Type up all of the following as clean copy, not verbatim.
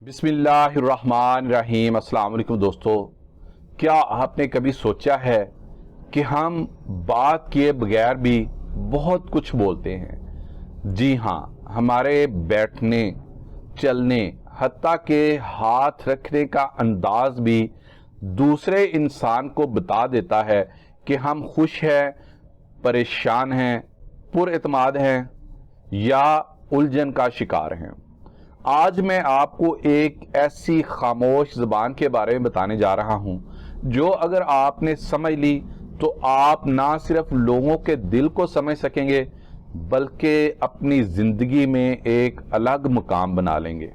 बिस्मिल्लाहिर्रहमानिर्रहीम। अस्सलाम वालेकुम दोस्तों, क्या आपने कभी सोचा है कि हम बात किए बगैर भी बहुत कुछ बोलते हैं। जी हाँ, हमारे बैठने, चलने, हत्ता के हाथ रखने का अंदाज भी दूसरे इंसान को बता देता है कि हम खुश हैं, परेशान हैं, पुरएतमाद हैं या उलझन का शिकार हैं। आज मैं आपको एक ऐसी खामोश ज़बान के बारे में बताने जा रहा हूं जो अगर आपने समझ ली तो आप ना सिर्फ लोगों के दिल को समझ सकेंगे बल्कि अपनी ज़िंदगी में एक अलग मुकाम बना लेंगे।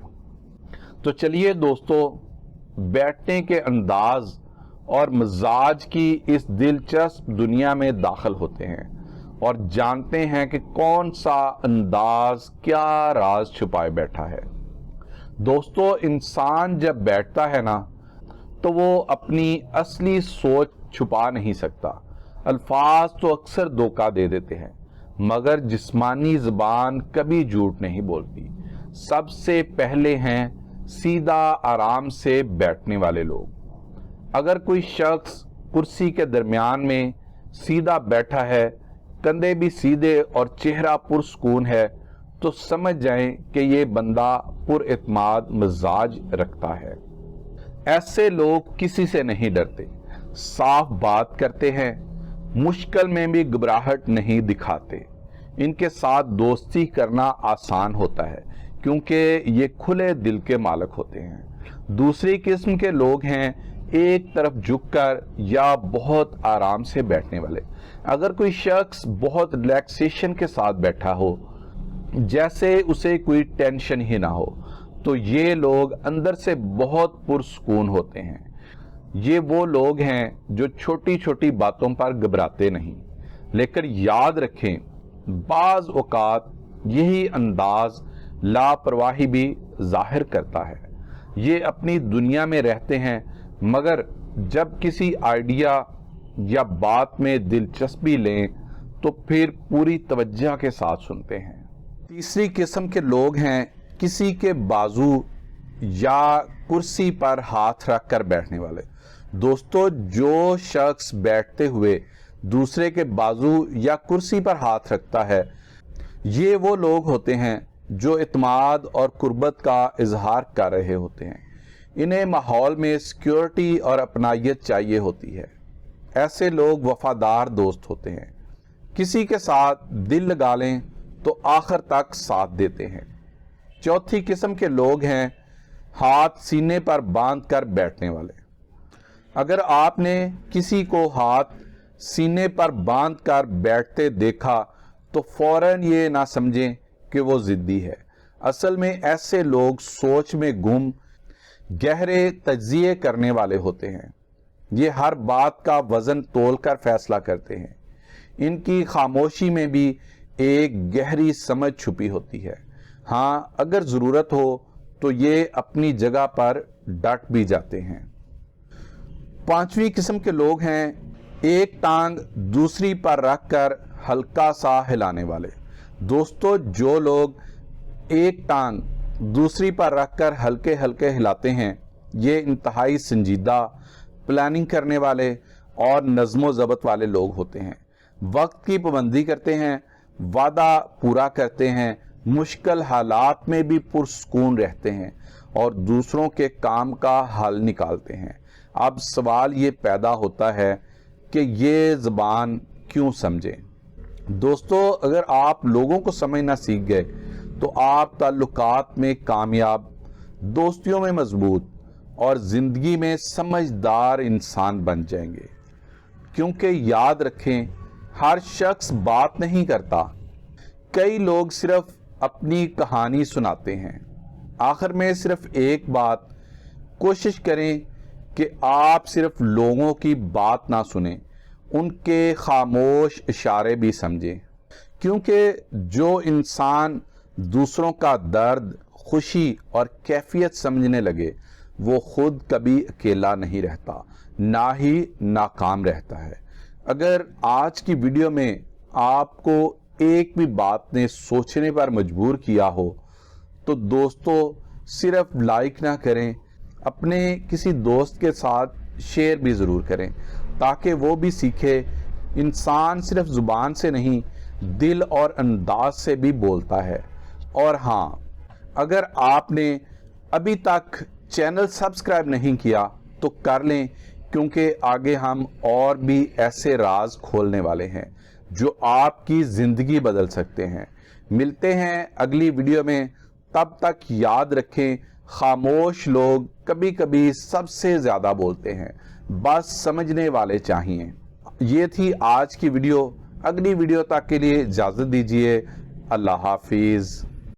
तो चलिए दोस्तों, बैठने के अंदाज और मिजाज की इस दिलचस्प दुनिया में दाखिल होते हैं और जानते हैं कि कौन सा अंदाज क्या राज छुपाए बैठा है। दोस्तों, इंसान जब बैठता है ना तो वो अपनी असली सोच छुपा नहीं सकता। अल्फाज तो अक्सर धोखा दे देते हैं मगर जिस्मानी ज़बान कभी झूठ नहीं बोलती। सबसे पहले हैं सीधा आराम से बैठने वाले लोग। अगर कोई शख्स कुर्सी के दरमियान में सीधा बैठा है, कंधे भी सीधे और चेहरा पुरसुकून है, तो समझ जाएं कि ये बंदा पुरएतमाद मिजाज रखता है। ऐसे लोग किसी से नहीं डरते, साफ बात करते हैं, मुश्किल में भी घबराहट नहीं दिखाते। इनके साथ दोस्ती करना आसान होता है क्योंकि ये खुले दिल के मालिक होते हैं। दूसरी किस्म के लोग हैं एक तरफ झुककर या बहुत आराम से बैठने वाले। अगर कोई शख्स बहुत रिलैक्सेशन के साथ बैठा हो, जैसे उसे कोई टेंशन ही ना हो, तो ये लोग अंदर से बहुत पुरसुकून होते हैं। ये वो लोग हैं जो छोटी छोटी बातों पर घबराते नहीं। लेकिन याद रखें, बाज औकात यही अंदाज लापरवाही भी जाहिर करता है। ये अपनी दुनिया में रहते हैं मगर जब किसी आइडिया या बात में दिलचस्पी लें तो फिर पूरी तवज्जो के साथ सुनते हैं। तीसरी किस्म के लोग हैं किसी के बाजू या कुर्सी पर हाथ रख कर बैठने वाले। दोस्तों, जो शख्स बैठते हुए दूसरे के बाजू या कुर्सी पर हाथ रखता है, ये वो लोग होते हैं जो इत्मीनान और कुर्बत का इजहार कर रहे होते हैं। इन्हें माहौल में सिक्योरिटी और अपनायत चाहिए होती है। ऐसे लोग वफादार दोस्त होते हैं, किसी के साथ दिल लगा लें तो आखिर तक साथ देते हैं। चौथी किस्म के लोग हैं हाथ सीने पर बांध कर बैठने वाले। अगर आपने किसी को हाथ सीने पर बांध कर बैठते देखा तो फौरन ये ना समझें कि वो जिद्दी है। असल में ऐसे लोग सोच में गुम, गहरे तज्जिए करने वाले होते हैं। ये हर बात का वजन तोल कर फैसला करते हैं। इनकी खामोशी में भी एक गहरी समझ छुपी होती है। हाँ, अगर ज़रूरत हो तो ये अपनी जगह पर डट भी जाते हैं। पांचवी किस्म के लोग हैं एक टांग दूसरी पर रखकर हल्का सा हिलाने वाले। दोस्तों, जो लोग एक टांग दूसरी पर रखकर हल्के हल्के हिलाते हैं, ये इंतहाई संजीदा, प्लानिंग करने वाले और नज़्मो ज़ब्त वाले लोग होते हैं। वक्त की पाबंदी करते हैं, वादा पूरा करते हैं, मुश्किल हालात में भी पुरसुकून रहते हैं और दूसरों के काम का हल निकालते हैं। अब सवाल ये पैदा होता है कि ये ज़बान क्यों समझें। दोस्तों, अगर आप लोगों को समझना सीख गए तो आप ताल्लुकात में कामयाब, दोस्तियों में मजबूत और ज़िंदगी में समझदार इंसान बन जाएंगे। क्योंकि याद रखें, हर शख्स बात नहीं करता, कई लोग सिर्फ अपनी कहानी सुनाते हैं। आखिर में सिर्फ एक बात, कोशिश करें कि आप सिर्फ लोगों की बात ना सुनें, उनके खामोश इशारे भी समझें। क्योंकि जो इंसान दूसरों का दर्द, खुशी और कैफियत समझने लगे, वो खुद कभी अकेला नहीं रहता, ना ही नाकाम रहता है। अगर आज की वीडियो में आपको एक भी बात ने सोचने पर मजबूर किया हो तो दोस्तों, صرف لائک نہ کریں، اپنے کسی دوست کے ساتھ شیئر بھی ضرور کریں تاکہ وہ بھی سیکھے انسان صرف زبان سے نہیں دل اور انداز سے بھی بولتا ہے۔ اور ہاں، اگر آپ نے ابھی تک چینل سبسکرائب نہیں کیا تو کر لیں، کیونکہ آگے ہم اور بھی ایسے راز کھولنے والے ہیں جو آپ کی زندگی بدل سکتے ہیں۔ ملتے ہیں اگلی ویڈیو میں، تب تک یاد رکھیں خاموش لوگ کبھی کبھی سب سے زیادہ بولتے ہیں، بس سمجھنے والے چاہیے۔ یہ تھی آج کی ویڈیو، اگلی ویڈیو تک کے لیے اجازت دیجیے، اللہ حافظ۔